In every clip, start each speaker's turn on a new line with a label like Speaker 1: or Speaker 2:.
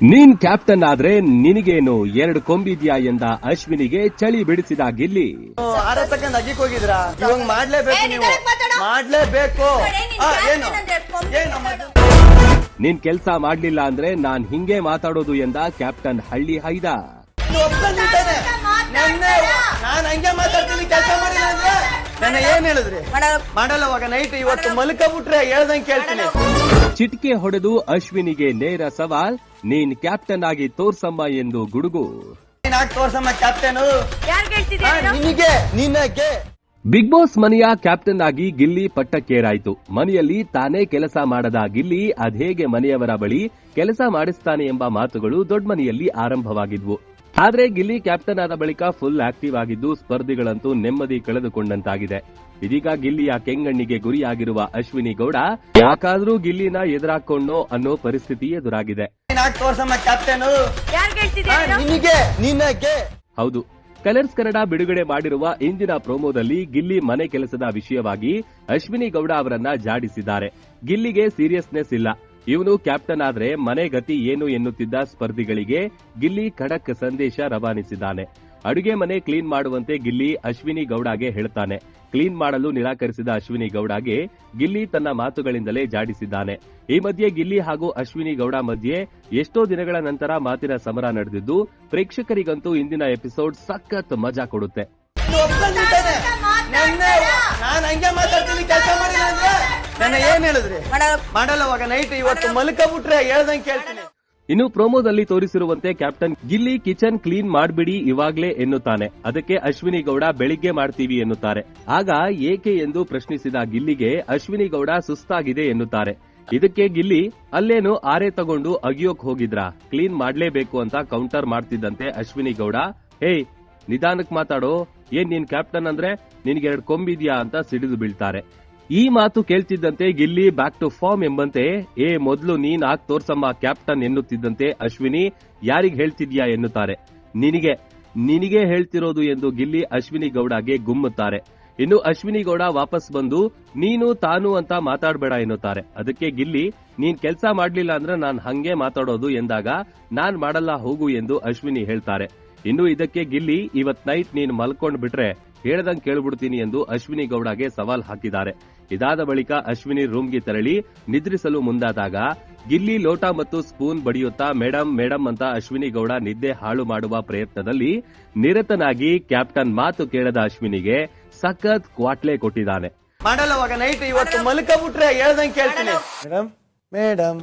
Speaker 1: ನೀನ್ ಕ್ಯಾಪ್ಟನ್ ಆದ್ರೆ ನಿನಗೇನು 2 ಕೊಂಬಿದ್ಯಾ ಎಂದ ಅಶ್ವಿನಿಗೆ ಚಳಿ ಬಿಡಿಸಿದ ಗಿಲ್ಲಿ.
Speaker 2: ಆರತಕ್ಕಂತ ಅಗ್ಗಿಕ್ ಹೋಗಿದ್ರಾ? ಇವಾಗ ಮಾಡ್ಲೇಬೇಕು, ನೀವು ಮಾಡ್ಲೇಬೇಕು.
Speaker 1: ನೀನ್ ಕೆಲ್ಸ ಮಾಡ್ಲಿಲ್ಲ ಅಂದ್ರೆ ನಾನ್ ಹಿಂಗೆ ಮಾತಾಡೋದು ಎಂದ ಕ್ಯಾಪ್ಟನ್ ಹಳ್ಳಿ ಹೈದ.
Speaker 2: ನಾನ್ ಹಂಗೆ ಮಾತಾಡ್ತೀನಿ, ಕೆಲಸ ಮಾಡಿಲ್ಲ ಅಂದ್ರೆ ನನ್ನ ಏನ್ ಹೇಳಿದ್ರಿ? ಮಾಡಲ್ಲ. ಅವಾಗ ನೈಟ್ ಇವತ್ತು ಮಲ್ಕ ಬಿಟ್ರೆ ಹೇಳ್ದಂಗೆ ಕೇಳ್ತೀನಿ.
Speaker 1: ಚಿಟಿಕೆ ಹೊಡೆದು ಅಶ್ವಿನಿಗೆ ನೇರ ಸವಾಲ್, ನೀನ್ ಕ್ಯಾಪ್ಟನ್ ಆಗಿ ತೋರ್ಸಮ್ಮ ಎಂದು ಗುಡುಗು.
Speaker 2: ತೋರ್ಸಮ್ಮ ಕ್ಯಾಪ್ಟನ್ ನಿನಗೆ.
Speaker 1: ಬಿಗ್ ಬಾಸ್ ಮನೆಯ ಕ್ಯಾಪ್ಟನ್ ಆಗಿ ಗಿಲ್ಲಿ ಪಟ್ಟಕ್ಕೇರಾಯ್ತು. ಮನೆಯಲ್ಲಿ ತಾನೇ ಕೆಲಸ ಮಾಡದ ಗಿಲ್ಲಿ ಅದ್ಹೇಗೆ ಮನೆಯವರ ಬಳಿ ಕೆಲಸ ಮಾಡಿಸ್ತಾನೆ ಎಂಬ ಮಾತುಗಳು ದೊಡ್ಡ ಮನೆಯಲ್ಲಿ ಆರಂಭವಾಗಿದ್ವು. ಆದ್ರೆ ಗಿಲ್ಲಿ ಕ್ಯಾಪ್ಟನ್ ಆದ ಬಳಿಕ ಫುಲ್ ಆಕ್ಟಿವ್ ಆಗಿದ್ದು ಸ್ಪರ್ಧಿಗಳಂತೂ ನೆಮ್ಮದಿ ಕಳೆದುಕೊಂಡಂತಾಗಿದೆ. ಇದೀಗ ಗಿಲ್ಲಿಯ ಕೆಂಗಣ್ಣಿಗೆ ಗುರಿಯಾಗಿರುವ ಅಶ್ವಿನಿ ಗೌಡ ಯಾಕಾದ್ರೂ ಗಿಲ್ಲಿನ ಎದುರಾಕೊಂಡೋ ಅನ್ನೋ ಪರಿಸ್ಥಿತಿ ಎದುರಾಗಿದೆ. ಹೌದು, ಕಲರ್ಸ್ ಕನ್ನಡ ಬಿಡುಗಡೆ ಮಾಡಿರುವ ಇಂದಿನ ಪ್ರೋಮೋದಲ್ಲಿ ಗಿಲ್ಲಿ ಮನೆ ಕೆಲಸದ ವಿಷಯವಾಗಿ ಅಶ್ವಿನಿ ಗೌಡ ಅವರನ್ನ ಜಾಡಿಸಿದ್ದಾರೆ. ಗಿಲ್ಲಿಗೆ ಸೀರಿಯಸ್ನೆಸ್ ಇಲ್ಲ, ಇವನು ಕ್ಯಾಪ್ಟನ್ ಆದ್ರೆ ಮನೆ ಗತಿ ಏನು ಎನ್ನುತ್ತಿದ್ದ ಸ್ಪರ್ಧಿಗಳಿಗೆ ಗಿಲ್ಲಿ ಖಡಕ್ ಸಂದೇಶ ರವಾನಿಸಿದ್ದಾನೆ. ಅಡುಗೆ ಮನೆ ಕ್ಲೀನ್ ಮಾಡುವಂತೆ ಗಿಲ್ಲಿ ಅಶ್ವಿನಿ ಗೌಡಗೆ ಹೇಳ್ತಾನೆ. ಕ್ಲೀನ್ ಮಾಡಲು ನಿರಾಕರಿಸಿದ ಅಶ್ವಿನಿ ಗೌಡಗೆ ಗಿಲ್ಲಿ ತನ್ನ ಮಾತುಗಳಿಂದಲೇ ಜಾಡಿಸಿದ್ದಾನೆ. ಈ ಮಧ್ಯೆ ಗಿಲ್ಲಿ ಹಾಗೂ ಅಶ್ವಿನಿ ಗೌಡ ಮಧ್ಯೆ ಎಷ್ಟೋ ದಿನಗಳ ನಂತರ ಮಾತಿನ ಸಮರ ನಡೆದಿದ್ದು ಪ್ರೇಕ್ಷಕರಿಗಂತೂ ಇಂದಿನ ಎಪಿಸೋಡ್ ಸಖತ್ ಮಜಾ ಕೊಡುತ್ತೆ.
Speaker 2: ನಾನ್ ಹಂಗೆ ಮಾತಾಡ್ತೀನಿ, ಕೆಲಸ ಮಾಡಿಲ್ಲ ಅಂದ್ರೆ ನನ್ನ ಏನ್ ಹೇಳಿದ್ರಿ? ಮಾಡಲ್ಲ. ಅವಾಗ ನೈಟ್ ಇವತ್ತು ಮಲ್ಕ ಬಿಟ್ರೆ ಹೇಳ್ದಂಗೆ ಕೇಳ್ತೀನಿ.
Speaker 1: ಇನ್ನು ಪ್ರೋಮೋದಲ್ಲಿ ತೋರಿಸಿರುವಂತೆ ಕ್ಯಾಪ್ಟನ್ ಗಿಲ್ಲಿ ಕಿಚನ್ ಕ್ಲೀನ್ ಮಾಡ್ಬಿಡಿ ಇವಾಗ್ಲೇ ಎನ್ನುತ್ತಾನೆ. ಅದಕ್ಕೆ ಅಶ್ವಿನಿ ಗೌಡ ಬೆಳಿಗ್ಗೆ ಮಾಡ್ತೀವಿ ಎನ್ನುತ್ತಾರೆ. ಆಗ ಏಕೆ ಎಂದು ಪ್ರಶ್ನಿಸಿದ ಗಿಲ್ಲಿಗೆ ಅಶ್ವಿನಿ ಗೌಡ ಸುಸ್ತಾಗಿದೆ ಎನ್ನುತ್ತಾರೆ. ಇದಕ್ಕೆ ಗಿಲ್ಲಿ ಅಲ್ಲೇನು ಆರೆ ತಗೊಂಡು ಅಗಿಯೋಕ್ ಹೋಗಿದ್ರಾ, ಕ್ಲೀನ್ ಮಾಡ್ಲೇಬೇಕು ಅಂತ ಕೌಂಟರ್ ಮಾಡ್ತಿದ್ದಂತೆ ಅಶ್ವಿನಿ ಗೌಡ, ಹೇ ನಿಧಾನಕ್ ಮಾತಾಡೋ, ಏನ್ ನೀನ್ ಕ್ಯಾಪ್ಟನ್ ಅಂದ್ರೆ ನಿನ್ಗೆ 2 ಕೊಂಬಿದ್ಯಾ ಅಂತ ಸಿಡಿದು ಬೀಳ್ತಾರೆ. ಈ ಮಾತು ಕೇಳ್ತಿದ್ದಂತೆ ಗಿಲ್ಲಿ ಬ್ಯಾಕ್ ಟು ಫಾರ್ಮ್ ಎಂಬಂತೆ ಮೊದಲು ನೀನ್ ಆಗ್ ತೋರ್ಸಮ್ಮ ಕ್ಯಾಪ್ಟನ್ ಎನ್ನುತ್ತಿದ್ದಂತೆ ಅಶ್ವಿನಿ ಯಾರಿಗ್ ಹೇಳ್ತಿದ್ಯಾ ಎನ್ನುತ್ತಾರೆ. ನಿನಗೆ ಹೇಳ್ತಿರೋದು ಎಂದು ಗಿಲ್ಲಿ ಅಶ್ವಿನಿ ಗೌಡಗೆ ಗುಮ್ಮುತ್ತಾರೆ. ಇನ್ನು ಅಶ್ವಿನಿ ಗೌಡ ವಾಪಸ್ ಬಂದು ನೀನು ತಾನು ಅಂತ ಮಾತಾಡಬೇಡ ಎನ್ನುತ್ತಾರೆ. ಅದಕ್ಕೆ ಗಿಲ್ಲಿ ನೀನ್ ಕೆಲ್ಸ ಮಾಡ್ಲಿಲ್ಲ ಅಂದ್ರೆ ನಾನ್ ಹಂಗೆ ಮಾತಾಡೋದು ಎಂದಾಗ ನಾನ್ ಮಾಡಲ್ಲ ಹೋಗು ಎಂದು ಅಶ್ವಿನಿ ಹೇಳ್ತಾರೆ. ಇನ್ನು ಇದಕ್ಕೆ ಗಿಲ್ಲಿ ಇವತ್ ನೈಟ್ ನೀನ್ ಮಲ್ಕೊಂಡ್ ಬಿಟ್ರೆ ಹೇಳ್ದಂಗ್ ಕೇಳ್ಬಿಡ್ತೀನಿ ಎಂದು ಅಶ್ವಿನಿ ಗೌಡಗೆ ಸವಾಲ್ ಹಾಕಿದ್ದಾರೆ. ಇದಾದ ಬಳಿಕ ಅಶ್ವಿನಿ ರೂಮ್ಗೆ ತೆರಳಿ ನಿದ್ರಿಸಲು ಮುಂದಾದಾಗ ಗಿಲ್ಲಿ ಲೋಟ ಮತ್ತು ಸ್ಪೂನ್ ಬಡಿಯುತ್ತಾ ಮೇಡಂ ಅಂತ ಅಶ್ವಿನಿ ಗೌಡ ನಿದ್ದೆ ಹಾಳು ಮಾಡುವ ಪ್ರಯತ್ನದಲ್ಲಿ ನಿರತನಾಗಿ ಕ್ಯಾಪ್ಟನ್ ಮಾತು ಕೇಳದ ಅಶ್ವಿನಿಗೆ ಸಖತ್ ಕ್ವಾಟ್ಲೆ ಕೊಟ್ಟಿದ್ದಾನೆ.
Speaker 2: ಮಾಡಲ್ಲ. ಅವಾಗ ನೈಟ್ ಇವತ್ತು ಮಲ್ಕ ಬಿಟ್ರೆ ಹೇಳ್ದಂಗೆ ಕೇಳ್ತೀನಿ. ಮೇಡಮ್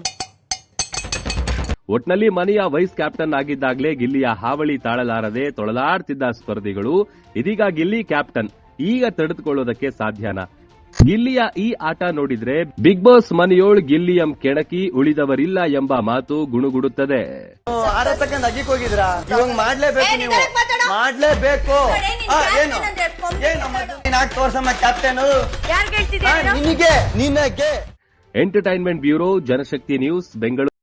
Speaker 1: ಒಟ್ನಲ್ಲಿ ಮನೆಯ ವೈಸ್ ಕ್ಯಾಪ್ಟನ್ ಆಗಿದ್ದಾಗಲೇ ಗಿಲ್ಲಿಯ ಹಾವಳಿ ತಾಳಲಾರದೆ ತೊಳಲಾಡ್ತಿದ್ದ ಸ್ಪರ್ಧಿಗಳು ಇದೀಗ ಗಿಲ್ಲಿ ಕ್ಯಾಪ್ಟನ್, ಈಗ ತಡೆದುಕೊಳ್ಳೋದಕ್ಕೆ ಸಾಧ್ಯನಾ? ಗಿಲ್ಲಿಯ ಈ ಆಟ ನೋಡಿದ್ರೆ ಬಿಗ್ ಬಾಸ್ ಮನೆಯೋಳ್ ಗಿಲ್ಲಿಯಂ ಕೆಣಕಿ ಉಳಿದವರಿಲ್ಲ ಎಂಬ ಮಾತು ಗುಣುಗುಡುತ್ತದೆ.
Speaker 2: ಆರತಕ್ಕಂತ ಅಗ್ಗಿಕ್ ಹೋಗಿದ್ರಾ? ಇವಾಗ ಮಾಡ್ಲೇಬೇಕು, ನೀವು ಮಾಡ್ಲೇಬೇಕು. ತೋರ್ಸಮ್ಮ ಕ್ಯಾಪ್ಟನ್ ನಿನಗೆ.
Speaker 1: ಎಂಟರ್ಟೈನ್ಮೆಂಟ್ ಬ್ಯೂರೋ, ಜನಶಕ್ತಿ ನ್ಯೂಸ್, ಬೆಂಗಳೂರು.